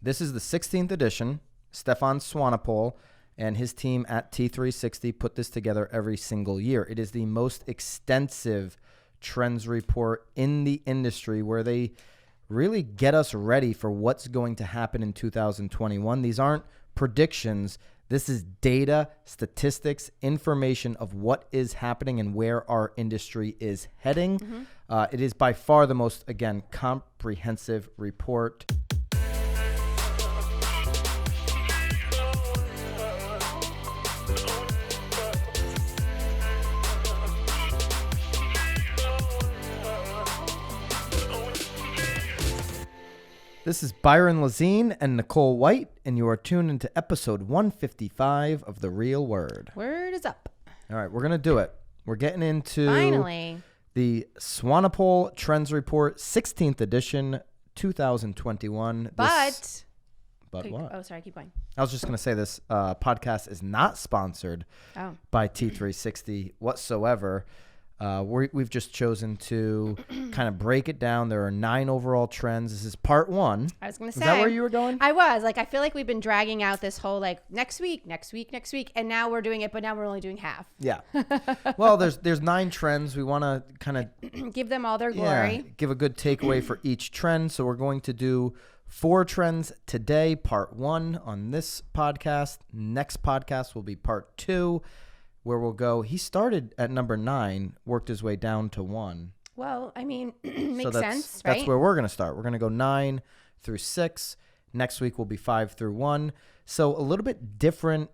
This is the 16th edition. Stefan Swanepoel and his team at T360 put this together every single year. It is the most extensive trends report in the industry where they really get us ready for what's going to happen in 2021. These aren't predictions. This is data, statistics, information of what is happening and where our industry is heading. It is by far the most, again, comprehensive report. This is Byron and Nicole White, and you are tuned into episode 155 of The Real Word. Word is up. All right, we're going to do it. We're getting into Finally the Swanepoel Trends Report, 16th edition, 2021. But what? Oh, sorry, keep going. I was just going to say this podcast is not sponsored by T360 whatsoever. We've just chosen to kind of break it down. There are 9 overall trends. This is part 1. I was going to say. Is that where you were going? I was. I feel like we've been dragging out this whole, next week. And now we're doing it, but now we're only doing half. Yeah. Well, there's 9 trends. We want to kind of give them all their glory. Give a good takeaway for each trend. So we're going to do 4 trends today, part 1 on this podcast. Next podcast will be part 2. Where we'll go. He started at number 9, worked his way down to 1. Well, I mean, makes sense, right? That's where we're going to start. We're going to go 9 through 6. Next week will be 5 through 1. So a little bit different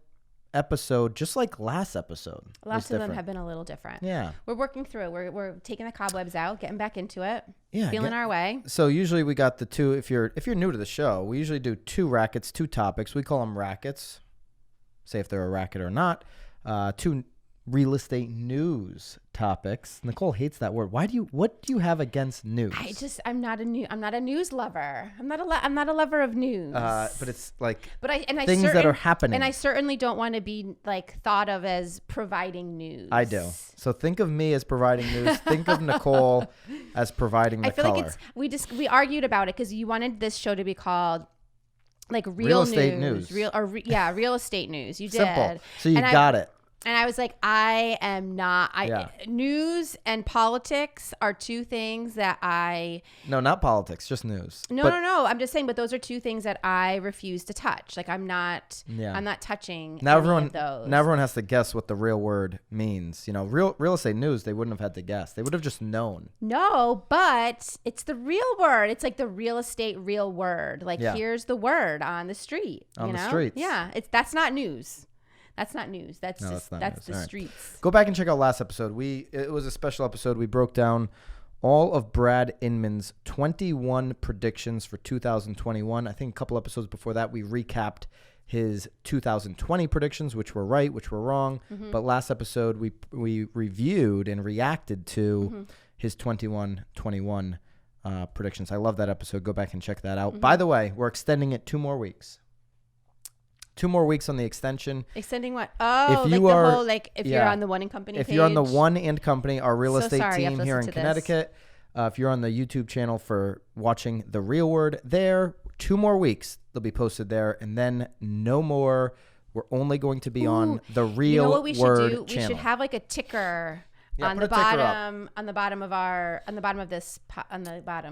episode, just like last episode. Lots of them have been a little different. Yeah. We're working through it. We're taking the cobwebs out, getting back into it. Yeah. Feeling our way. So usually we got the 2. If you're new to the show, we usually do 2 rackets, 2 topics. We call them rackets. Say if they're a racket or not. 2 real estate news topics. Nicole hates that word. What do you have against news? I'm not a news lover. I'm not a lover of news. But it's like things that are happening. And I certainly don't want to be thought of as providing news. I do. So think of me as providing news. Think of Nicole as providing the color. I feel like we argued about it because you wanted this show to be called real estate news. Real estate news. You did. Simple. So you got it. And I was like, I am not. News and politics are 2 things that I. No, not politics, just news. No. I'm just saying, but those are 2 things that I refuse to touch. I'm not. Yeah. I'm not touching any of those. Now everyone has to guess what the real word means. Real estate news. They wouldn't have had to guess. They would have just known. No, but it's the real word. It's like the real estate real word. Here's the word on the street. On the streets. Yeah, that's not news. That's not news. That's the right. streets. Go back and check out last episode. It was a special episode. We broke down all of Brad Inman's 21 predictions for 2021. I think a couple episodes before that, we recapped his 2020 predictions, which were right, which were wrong. Mm-hmm. But last episode, we reviewed and reacted to his 21 predictions. I love that episode. Go back and check that out. Mm-hmm. By the way, we're extending it 2 more weeks. 2 more weeks on the extension. Extending what? Oh, you're on the One and Company page. If you're on the One and Company, our real estate team here in Connecticut, if you're on the YouTube channel for watching The Real Word, 2 more weeks, they'll be posted there, and then no more. We're only going to be on The Real Word channel. You know what we should do? We should have a ticker. On the bottom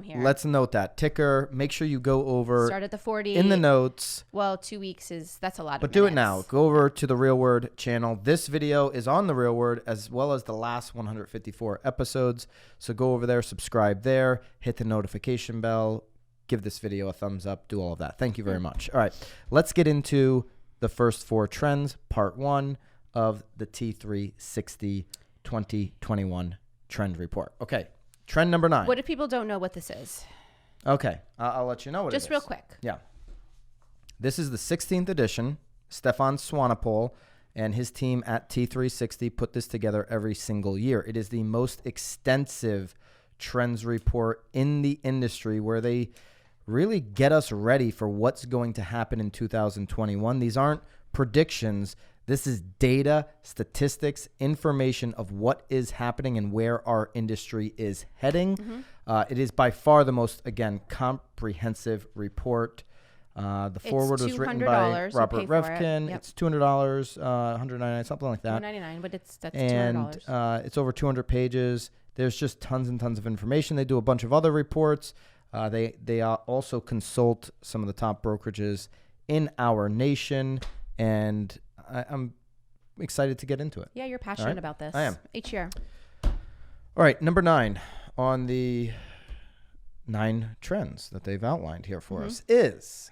here. Let's note that ticker. Make sure you go over. Start at the 40 in the notes. Well, 2 weeks that's a lot. But do it now. Go over to the Real Word channel. This video is on the Real Word as well as the last 154 episodes. So go over there, subscribe there, hit the notification bell, give this video a thumbs up, do all of that. Thank you very much. All right, let's get into the first 4 trends, part 1 of the T360 2021 trend report. Okay, trend number 9. What if people don't know what this is? Okay, I'll let you know what it is. Just real quick. Yeah. This is the 16th edition. Stefan Swanepoel and his team at T360 put this together every single year. It is the most extensive trends report in the industry where they really get us ready for what's going to happen in 2021. These aren't predictions. This is data, statistics, information of what is happening and where our industry is heading. Mm-hmm. It is by far the most, again, comprehensive report. The forward was written by Robert Revkin. Yep. It's $200, $199, something like that. $199, but that's and $200. It's over 200 pages. There's just tons and tons of information. They do a bunch of other reports. They also consult some of the top brokerages in our nation, and I'm excited to get into it. Yeah, you're passionate about this. I am. Each year. All right, number 9 on the 9 trends that they've outlined here for us is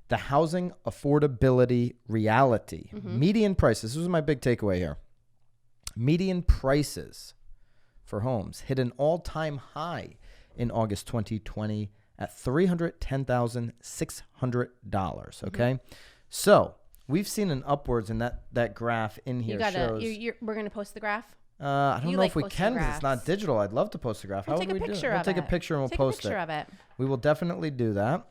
the housing affordability reality. Median prices. This was my big takeaway here. Median prices for homes hit an all-time high in August 2020 at $310,600. Okay, so we've seen an upwards in that graph in here. We're gonna post the graph. I don't know if we can because it's not digital. I'd love to post a graph. We'll take a picture of it. We'll take a picture and we'll post it. We will definitely do that.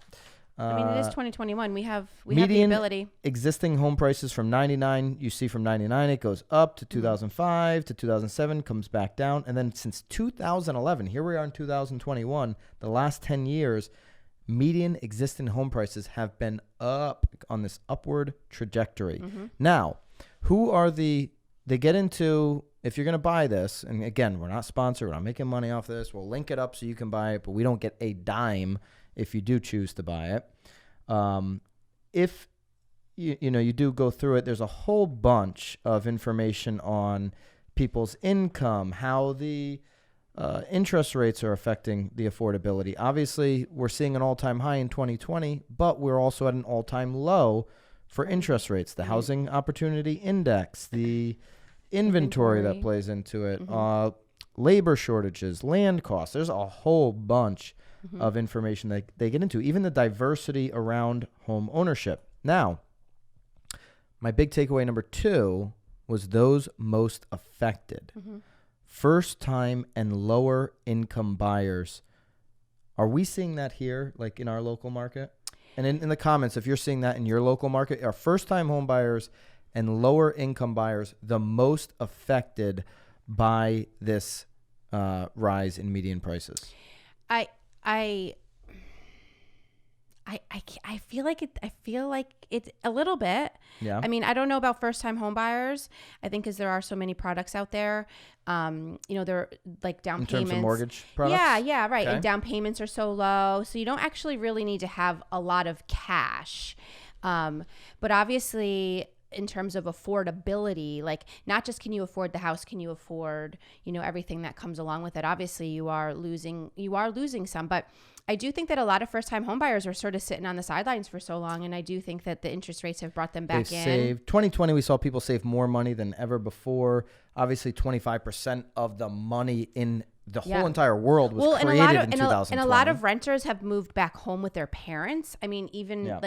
I mean, it is 2021. We have the ability. Existing home prices from 99, you see from 99, it goes up to 2005 to 2007, comes back down. And then since 2011, here we are in 2021, the last 10 years, median existing home prices have been up on this upward trajectory. Now, who are they get into, if you're going to buy this, and again, we're not sponsored, we're not making money off this, we'll link it up so you can buy it, but we don't get a dime if you do choose to buy it. If you do go through it, there's a whole bunch of information on people's income, how the interest rates are affecting the affordability. Obviously, we're seeing an all-time high in 2020, but we're also at an all-time low for interest rates. The Housing Opportunity Index, the inventory that plays into it, labor shortages, land costs. There's a whole bunch of information that they get into, even the diversity around home ownership. Now, my big takeaway number 2 was those most affected. First-time and lower income buyers. Are we seeing that here, like in our local market? And in the comments, if you're seeing that in your local market, are first-time home buyers and lower income buyers the most affected by this rise in median prices? I feel like it's a little bit. Yeah. I mean, I don't know about first-time home buyers. I think because there are so many products out there. They're like down payments. In terms of mortgage products? Yeah, right. Okay. And down payments are so low. So you don't actually really need to have a lot of cash. But obviously, in terms of affordability, like not just can you afford the house, can you afford, everything that comes along with it. Obviously you are losing some, but I do think that a lot of first-time homebuyers are sort of sitting on the sidelines for so long, and I do think that the interest rates have brought them back in. Saved. 2020, we saw people save more money than ever before. Obviously, 25% of the money in the whole entire world was created in 2020. And a lot of renters have moved back home with their parents. I mean, even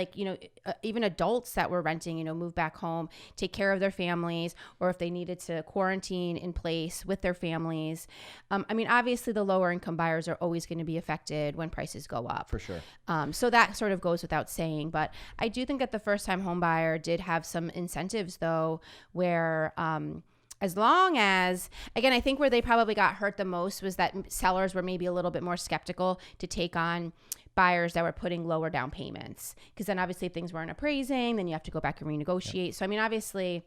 even adults that were renting, move back home, take care of their families, or if they needed to quarantine in place with their families. I mean, obviously the lower income buyers are always going to be affected when prices go up. For sure. So that sort of goes without saying, but I do think that the first time home buyer did have some incentives though, where, as long as, again, I think where they probably got hurt the most was that sellers were maybe a little bit more skeptical to take on buyers that were putting lower down payments. Because then obviously if things weren't appraising, then you have to go back and renegotiate. Yep. So, I mean, obviously,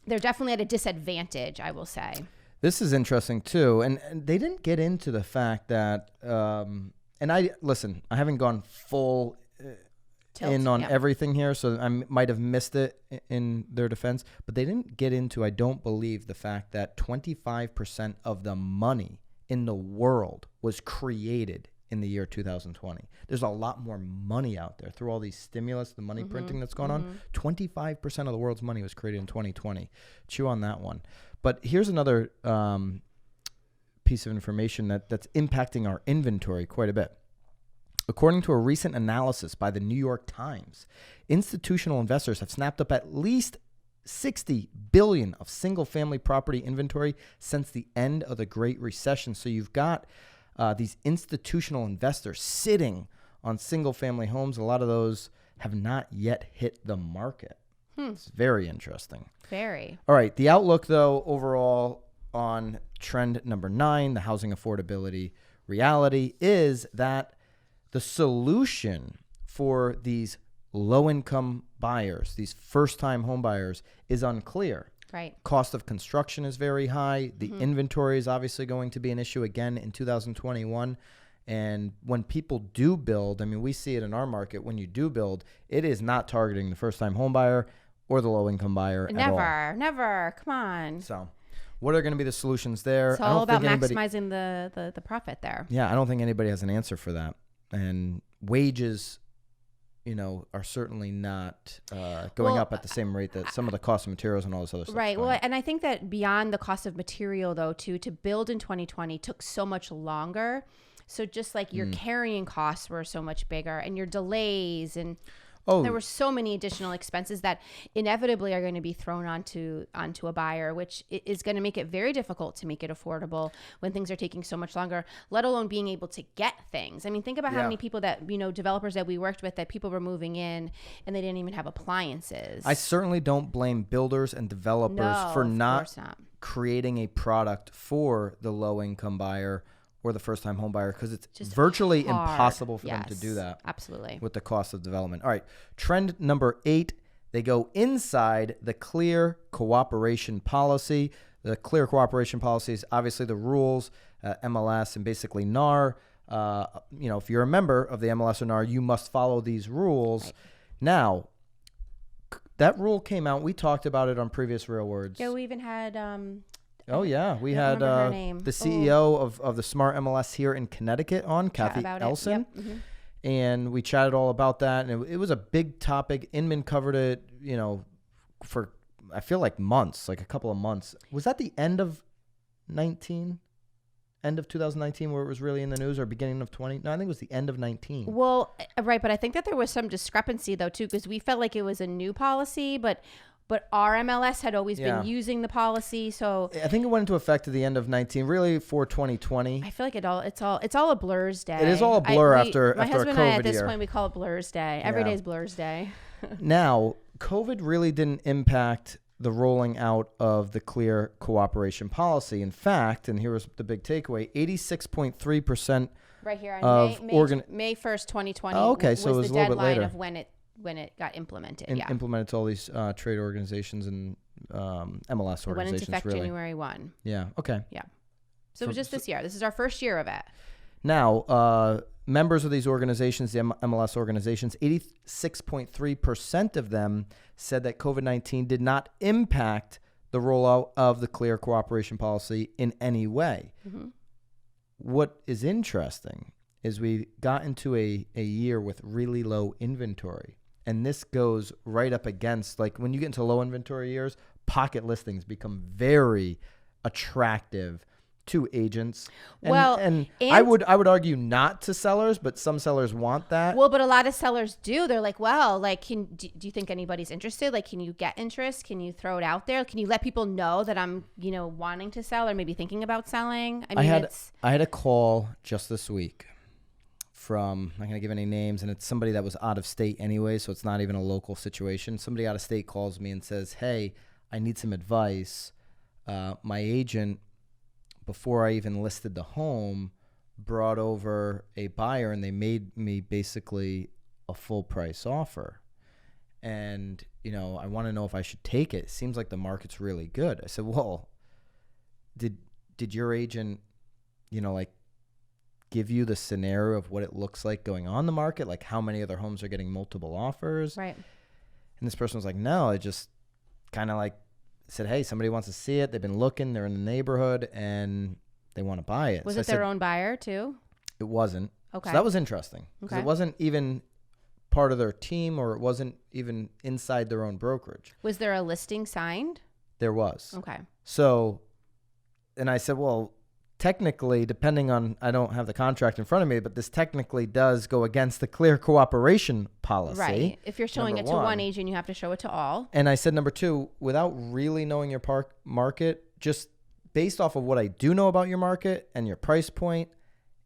they're definitely at a disadvantage, I will say. This is interesting, too. And they didn't get into the fact that, and I haven't gone full in on everything here, so I might have missed it in their defense, but they didn't get into, I don't believe, the fact that 25% of the money in the world was created in the year 2020. There's a lot more money out there through all these stimulus, the money printing that's gone on. 25% of the world's money was created in 2020. Chew on that one. But here's another piece of information that's impacting our inventory quite a bit. According to a recent analysis by the New York Times, institutional investors have snapped up at least $60 billion of single-family property inventory since the end of the Great Recession. So you've got these institutional investors sitting on single-family homes. A lot of those have not yet hit the market. It's very interesting. Very. All right. The outlook, though, overall on trend number 9, the housing affordability reality, is that the solution for these low-income buyers, these first-time home buyers, is unclear. Right. Cost of construction is very high. The inventory is obviously going to be an issue again in 2021. And when people do build, I mean, we see it in our market. When you do build, it is not targeting the first-time home buyer or the low-income buyer at all. Never. Come on. So what are going to be the solutions there? It's all about maximizing the profit there. Yeah, I don't think anybody has an answer for that. And wages, are certainly not going up at the same rate that some of the cost of materials and all this other stuff. Right. Well, and I think that beyond the cost of material, though, to build in 2020 took so much longer. So just like your carrying costs were so much bigger, and your delays, and there were so many additional expenses that inevitably are going to be thrown onto a buyer, which is going to make it very difficult to make it affordable when things are taking so much longer, let alone being able to get things. I mean, think about how many people that, developers that we worked with, that people were moving in and they didn't even have appliances. I certainly don't blame builders and developers for not creating a product for the low income buyer or the first-time home buyer, because it's just virtually impossible for them to do that. Absolutely. With the cost of development. All right. Trend number 8, they go inside the clear cooperation policy. The clear cooperation policy is obviously the rules, MLS and basically NAR. If you're a member of the MLS or NAR, you must follow these rules. Right. Now, that rule came out. We talked about it on previous Real Words. Yeah, we even had... we had the CEO of the Smart MLS here in Connecticut on, Kathy Elson. Yep. Mm-hmm. And we chatted all about that. And it was a big topic. Inman covered it, for, I feel like months, like a couple of months. Was that the end of 2019, where it was really in the news, or beginning of 20? No, I think it was the end of 19. Well, right. But I think that there was some discrepancy, though, too, because we felt like it was a new policy, but our MLS had always been using the policy, so I think it went into effect at the end of 19, really for 2020. I feel like it's all a blur's day. It is all a blur after my after husband a COVID and I, at this year. point, we call it blur's day. Every day is blur's day. Now, COVID really didn't impact the rolling out of the clear cooperation policy. In fact, and here was the big takeaway: 86.3% right here on May 1st, 2020. Oh, okay, so it was a little bit later of when it got implemented. Implemented to all these trade organizations and MLS organizations. It went into effect January 1. Yeah. Okay. Yeah. So it was just this year. This is our first year of it. Now, members of these organizations, the MLS organizations, 86.3% of them said that COVID-19 did not impact the rollout of the clear cooperation policy in any way. Mm-hmm. What is interesting is we got into a year with really low inventory. And this goes right up against, like, when you get into low inventory years, pocket listings become very attractive to agents. And I would argue not to sellers, but some sellers want that. Well, but a lot of sellers do. They're like, well, like, do you think anybody's interested? Like, can you get interest? Can you throw it out there? Can you let people know that I'm, wanting to sell or maybe thinking about selling? I had a call just this week from, I'm not going to give any names, and it's somebody that was out of state anyway, so it's not even a local situation. Somebody out of state calls me and says, hey, I need some advice. My agent, before I even listed the home, brought over a buyer, and they made me basically a full price offer. And, I want to know if I should take it. It seems like the market's really good. I said, well, did your agent, give you the scenario of what it looks like going on the market, like how many other homes are getting multiple offers? Right. And this person was like, no, I just kind of like said, hey, somebody wants to see it. They've been looking, they're in the neighborhood, and they want to buy it. Was it their own buyer too? It wasn't. Okay. So that was interesting. Because it wasn't even part of their team, or it wasn't even inside their own brokerage. Was there a listing signed? There was. Okay. So, and I said, well, technically, depending on, I don't have the contract in front of me, but this technically does go against the clear cooperation policy. Right. If you're showing it to one agent, you have to show it to all. And I said, number 2, without really knowing your market, just based off of what I do know about your market and your price point,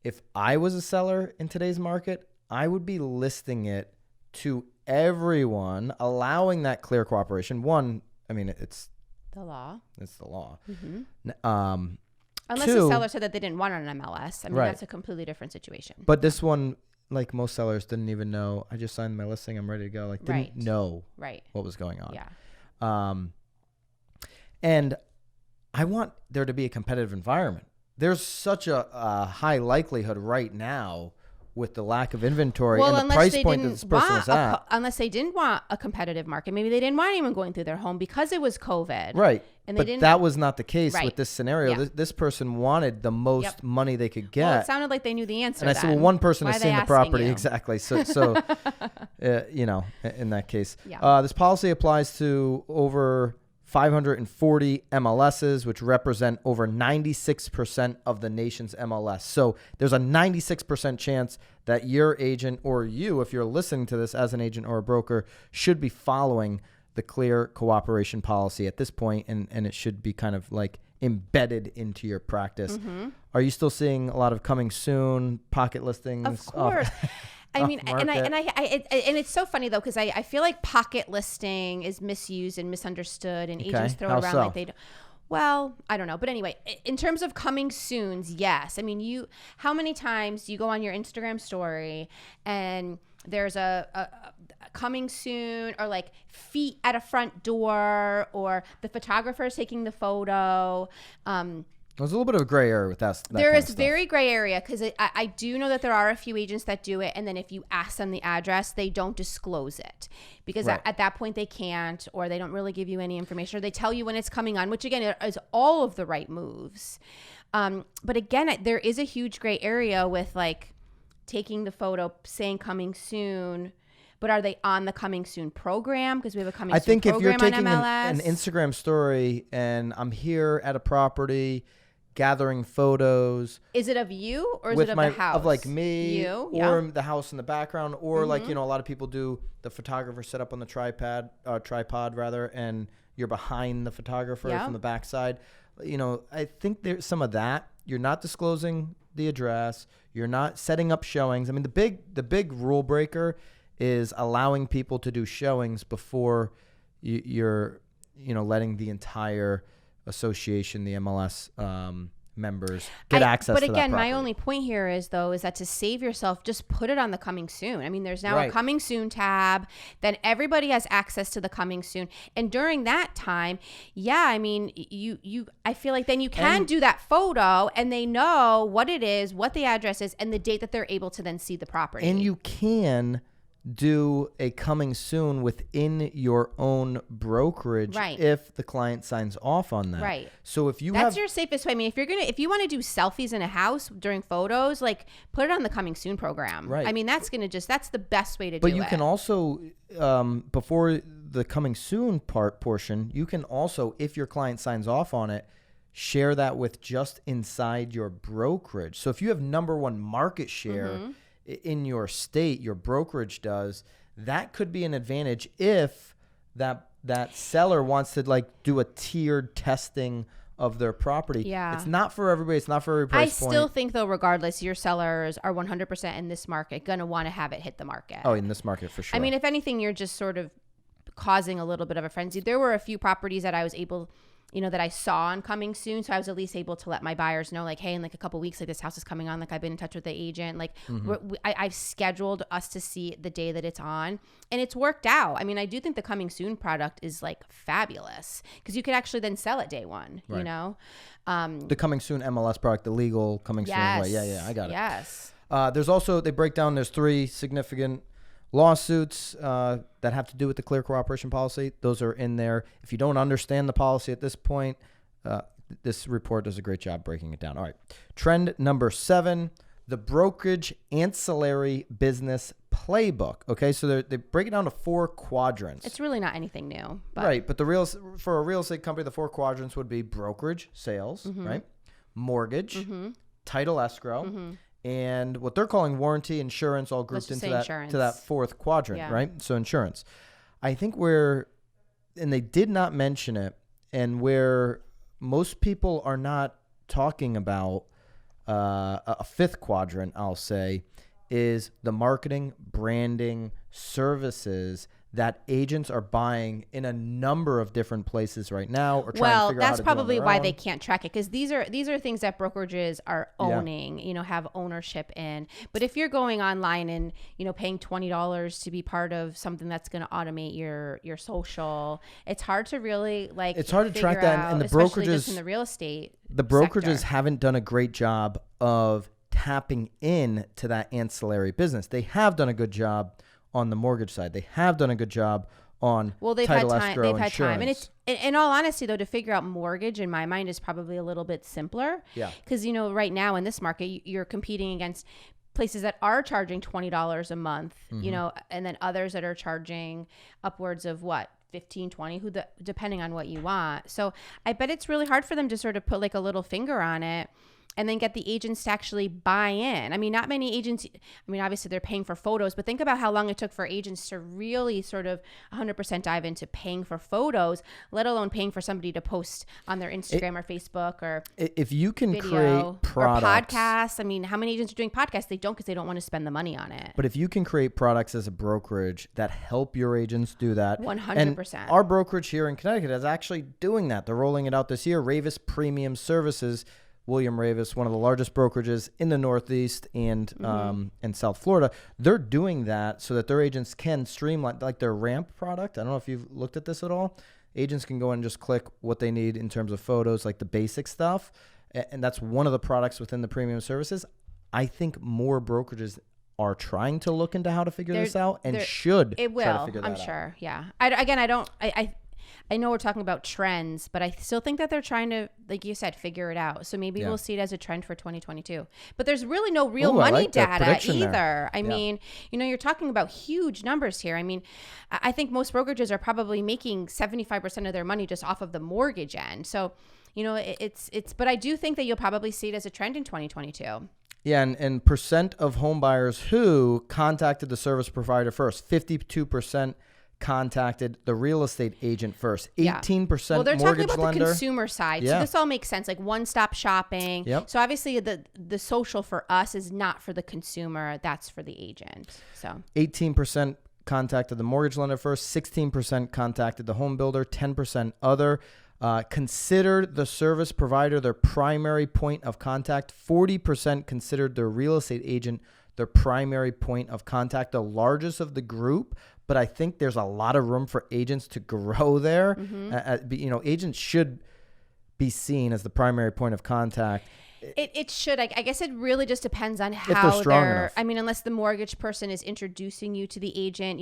if I was a seller in today's market, I would be listing it to everyone, allowing that clear cooperation. One, I mean, it's the law. It's the law. Mm-hmm. Unless the seller said that they didn't want it on MLS. I mean, that's a completely different situation. But this one, like most sellers didn't even know, I just signed my listing, I'm ready to go. Like didn't know what was going on. Yeah. And I want there to be a competitive environment. There's such a high likelihood right now with the lack of inventory and the price point that this person was at. Unless they didn't want a competitive market. Maybe they didn't want anyone going through their home because it was COVID. Right. And but that was not the case with this scenario. Yeah. This person wanted the most money they could get. Well, it sounded like they knew the answer. And I said, well, one person has seen the property. Exactly. So you know, in that case, this policy applies to over 540 MLSs, which represent over 96% of the nation's MLS. So there's a 96% chance that your agent or you, if you're listening to this as an agent or a broker, should be following the clear cooperation policy at this point, and it should be kind of like embedded into your practice. Mm-hmm. Are you still seeing a lot of coming soon pocket listings? Of course. I mean, and it's so funny though, because I feel like pocket listing is misused and misunderstood, and agents throw it around like they don't. Well, I don't know. But anyway, in terms of coming soons, yes. I mean, how many times you go on your Instagram story and there's a coming soon, or like feet at a front door, or the photographer is taking the photo. There's a little bit of a gray area with that. There is very gray area, because I do know that there are a few agents that do it, and then if you ask them the address, they don't disclose it, because at that point they can't, or they don't really give you any information, or they tell you when it's coming on, which again is all of the right moves. But again, there is a huge gray area with like taking the photo, saying coming soon. But are they on the coming soon program? Because we have a coming soon program on MLS. I think if you're taking an Instagram story and I'm here at a property gathering photos. Is it of you, or is it of the house? Of like me, or the house in the background, or like, you know, a lot of people do the photographer set up on the tripod rather, and you're behind the photographer from the backside. You know, I think there's some of that. You're not disclosing the address. You're not setting up showings. I mean, the big rule breaker is allowing people to do showings before you're letting the entire association, the MLS members, get access to that property. But again, my only point here is that to save yourself, just put it on the coming soon. I mean, there's now a coming soon tab, then everybody has access to the coming soon. And during that time, I mean, I feel like then you can do that photo, and they know what it is, what the address is, and the date that they're able to then see the property. And you can do a coming soon within your own brokerage if the client signs off on that. Right. So if you that's your safest way. I mean, if you want to do selfies in a house during photos, like put it on the coming soon program. Right. I mean, that's the best way to do it. But you can also, before the coming soon portion, you can also, if your client signs off on it, share that with just inside your brokerage. So if you have number one market share in your state, your brokerage does, that could be an advantage if that seller wants to like do a tiered testing of their property. Yeah. It's not for everybody. It's not for every price point. I still think though, regardless, your sellers are 100% in this market going to want to have it hit the market. Oh, in this market for sure. I mean, if anything, you're just sort of causing a little bit of a frenzy. There were a few properties that I was able, that I saw on coming soon. So I was at least able to let my buyers know, like, hey, in like a couple of weeks, like this house is coming on. Like I've been in touch with the agent. Like I've scheduled us to see the day that it's on, and it's worked out. I mean, I do think the coming soon product is like fabulous, because you could actually then sell it day one, you know? The coming soon MLS product, the legal coming soon. Right. Yeah. I got it. Yes. There's also, they break down, there's 3 significant lawsuits that have to do with the clear cooperation policy. Those are in there. If you don't understand the policy at this point, this report does a great job breaking it down. All right. Trend number 7, the Brokerage Ancillary Business Playbook. Okay, so they break it down to 4 quadrants. It's really not anything new. But. Right, but for a real estate company, the 4 quadrants would be brokerage, sales, right? Mortgage, title escrow, and what they're calling warranty, insurance, all grouped into that 4th quadrant, right? So insurance. I think and they did not mention it, and where most people are not talking about a 5th quadrant, I'll say, is the marketing, branding, services that agents are buying in a number of different places right now, or trying to figure out how to do that's probably why they can't track it, because these are things that brokerages are owning, have ownership in. But if you're going online and paying $20 to be part of something that's going to automate your social, it's hard to really it's hard to track that. And the brokerages just in the real estate, the brokerages haven't done a great job of tapping in to that ancillary business. They have done a good job on the mortgage side. They have done a good job on title, escrow, they've had time. And it's, in all honesty, though, to figure out mortgage, in my mind, is probably a little bit simpler. Yeah. Because, right now in this market, you're competing against places that are charging $20 a month, and then others that are charging upwards of what? 15, 20, depending on what you want. So I bet it's really hard for them to sort of put a little finger on it and then get the agents to actually buy in. I mean, not many agents, obviously they're paying for photos, but think about how long it took for agents to really sort of 100% dive into paying for photos, let alone paying for somebody to post on their Instagram or Facebook or if you can create products or podcasts. How many agents are doing podcasts? They don't, because they don't want to spend the money on it. But if you can create products as a brokerage that help your agents do that, 100%. And our brokerage here in Connecticut is actually doing that. They're rolling it out this year. Ravis Premium Services, William Ravis, one of the largest brokerages in the Northeast and in South Florida, they're doing that so that their agents can streamline, like their Ramp product. I don't know if you've looked at this at all. Agents can go and just click what they need in terms of photos, like the basic stuff. And that's one of the products within the premium services. I think more brokerages are trying to look into how to figure this out and should. It will, I'm sure. Yeah. I know we're talking about trends, but I still think that they're trying to, like you said, figure it out. So maybe we'll see it as a trend for 2022. But there's really no real money data either. I mean, you're talking about huge numbers here. I think most brokerages are probably making 75% of their money just off of the mortgage end. So, but I do think that you'll probably see it as a trend in 2022. Yeah, and percent of home buyers who contacted the service provider first, 52% contacted the real estate agent first. 18% mortgage lender. Well, they're talking about the consumer side. So this all makes sense, like one-stop shopping. Yep. So obviously the social for us is not for the consumer, that's for the agent. So 18% contacted the mortgage lender first, 16% contacted the home builder, 10% other. Considered the service provider their primary point of contact. 40% considered their real estate agent their primary point of contact, the largest of the group. But I think there's a lot of room for agents to grow there. Agents should be seen as the primary point of contact. It should. I guess it really just depends on how they're unless the mortgage person is introducing you to the agent,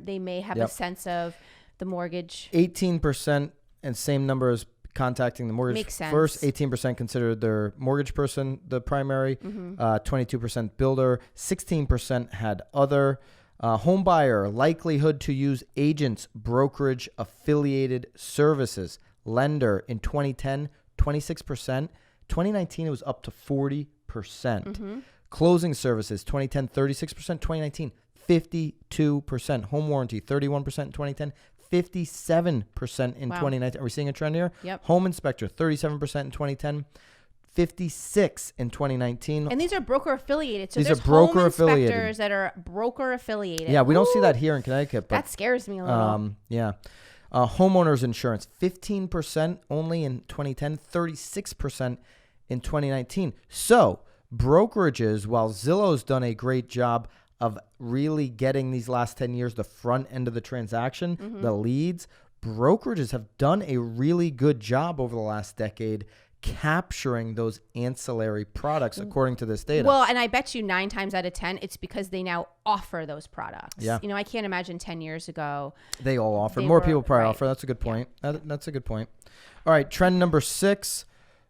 they may have a sense of the mortgage. 18% and same number as contacting the mortgage first. 18% considered their mortgage person the primary. 22% builder. 16% had other. Home buyer, likelihood to use agents, brokerage, affiliated services. Lender in 2010, 26%. 2019, it was up to 40%. Closing services, 2010, 36%. 2019, 52%. Home warranty, 31% in 2010. 57% in 2019. Are we seeing a trend here? Yep. Home inspector, 37% in 2010. 56 in 2019. And these are broker affiliated. So these there's are broker home affiliated inspectors that are broker affiliated. Yeah, we don't see that here in Connecticut. But, that scares me a little. Homeowners insurance, 15% only in 2010, 36% in 2019. So brokerages, while Zillow's done a great job of really getting these last 10 years, the front end of the transaction, the leads, brokerages have done a really good job over the last decade capturing those ancillary products according to this data. Well, and I bet you 9 times out of 10, it's because they now offer those products. Yeah. I can't imagine 10 years ago. They all offer. More people probably offer. That's a good point. Yeah. That's a good point. All right. Trend number 6,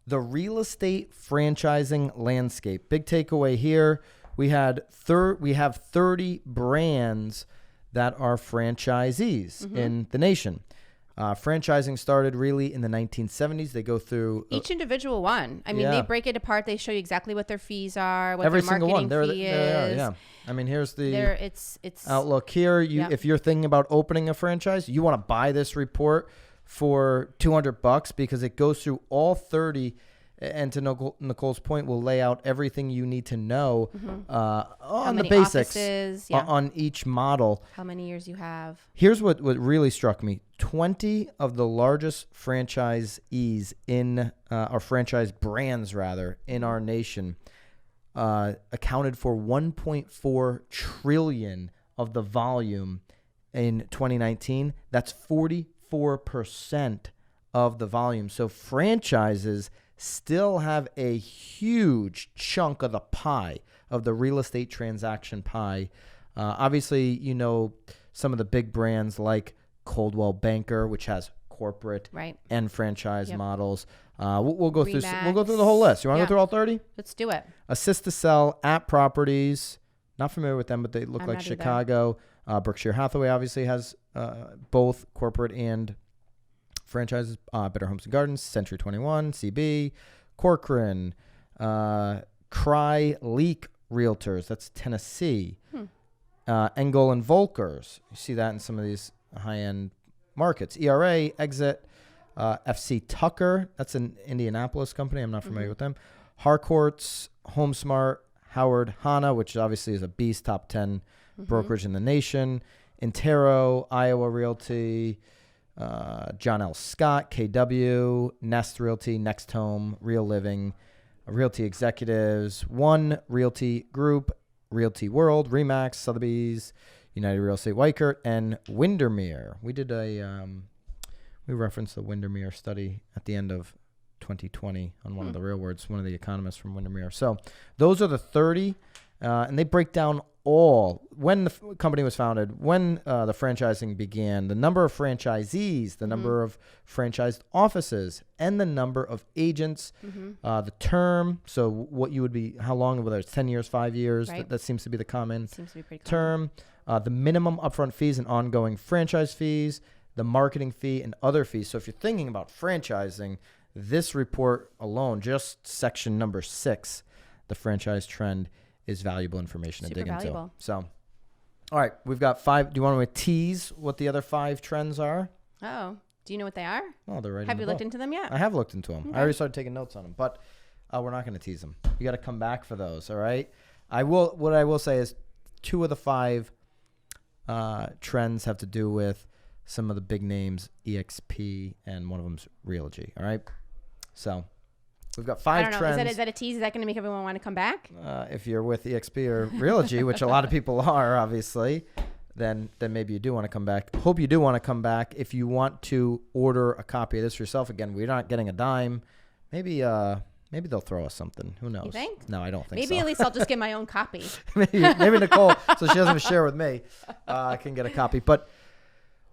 the real estate franchising landscape. Big takeaway here. We have 30 brands that are franchisees in the nation. Franchising started really in the 1970s. They go through each individual one. They break it apart. They show you exactly what their fees are, what every their single marketing one. fee is. Yeah. Here's the outlook here. If you're thinking about opening a franchise, you want to buy this report for $200 because it goes through all 30 And to Nicole's point, we'll lay out everything you need to know on the basics on each model. How many years you have. Here's what really struck me. 20 of the largest franchisees or franchise brands, rather, in our nation accounted for 1.4 trillion of the volume in 2019. That's 44% of the volume. So franchises still have a huge chunk of the pie, of the real estate transaction pie. Obviously, some of the big brands like Coldwell Banker, which has corporate and franchise models. We'll go through the whole list. You want to go through all 30? Let's do it. Assist to Sell, App Properties. Not familiar with them, but they look like Chicago. Berkshire Hathaway obviously has both corporate and franchises. Better Homes and Gardens, Century 21, CB, Corcoran, Cry Leak Realtors. That's Tennessee. Engel and Volkers. You see that in some of these high-end markets. ERA, Exit, FC Tucker. That's an Indianapolis company. I'm not familiar with them. Harcourts, HomeSmart, Howard Hanna, which obviously is a beast, top 10 brokerage in the nation. Intero, Iowa Realty, John L. Scott, KW, Nest Realty, Next Home, Real Living, Realty Executives, One Realty Group, Realty World, Remax, Sotheby's, United Real Estate Weichert, and Windermere. We did we referenced the Windermere study at the end of 2020 on one of the Real Words, one of the economists from Windermere. So those are the 30, and they break down when the company was founded, when the franchising began, the number of franchisees, the number of franchised offices, and the number of agents, the term. So what you would be, how long, whether it's 10 years, 5 years, that seems to be the common term. The minimum upfront fees and ongoing franchise fees, the marketing fee, and other fees. So if you're thinking about franchising, this report alone, just section number 6, the franchise trend, is valuable information to dig into. So, all right, we've got 5. Do you want to tease what the other 5 trends are? Oh, do you know what they are? Oh, they're right. Have you looked into them yet? I have looked into them. Okay. I already started taking notes on them, but we're not going to tease them. You got to come back for those. All right. What I will say is 2 of the 5 trends have to do with some of the big names, EXP, and one of them's Realogy. All right. So we've got 5 trends. Is that a tease? Is that going to make everyone want to come back? If you're with EXP or Realogy, which a lot of people are, obviously, then maybe you do want to come back. Hope you do want to come back. If you want to order a copy of this yourself, again, we're not getting a dime. Maybe they'll throw us something. Who knows? You think? No, I don't think so. Maybe at least I'll just get my own copy. maybe Nicole, so she doesn't have to share with me, can get a copy. But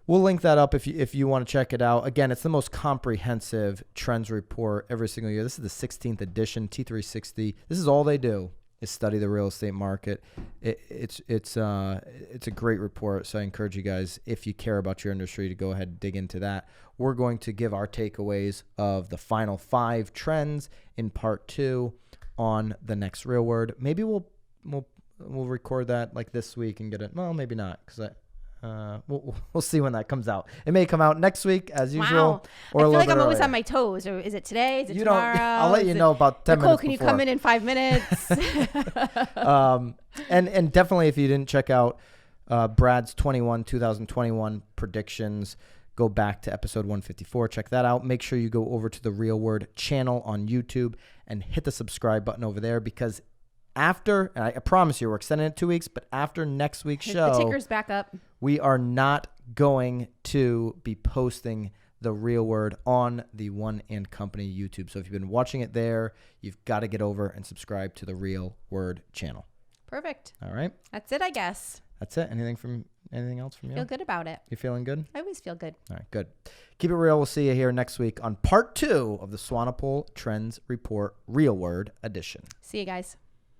we'll link that up if you want to check it out. Again, it's the most comprehensive trends report every single year. This is the 16th edition, T360. This is all they do is study the real estate market. It's a great report, so I encourage you guys, if you care about your industry, to go ahead and dig into that. We're going to give our takeaways of the final 5 trends in part 2 on the next Real Word. Maybe we'll record that like this week and get it. Well, maybe not, because we'll see when that comes out. It may come out next week as usual. Or I feel like I'm always earlier. on my toes. Or is it today? Is it tomorrow? I'll let you know about 10 Nicole, minutes can before. you come in 5 minutes? And definitely, if you didn't check out Brad's 2021 predictions, go back to episode 154. Check that out. Make sure you go over to the Real Word channel on YouTube and hit the subscribe button over there, because after, and I promise you, we're extending it 2 weeks, but after next week's show, the ticker's back up. We are not going to be posting the Real Word on the One and Company YouTube. So if you've been watching it there, you've got to get over and subscribe to the Real Word channel. Perfect. All right. That's it, I guess. That's it. Anything else from you? Feel good about it. You feeling good? I always feel good. All right, good. Keep it real. We'll see you here next week on part 2 of the Swanepoel Trends Report Real Word edition. See you guys.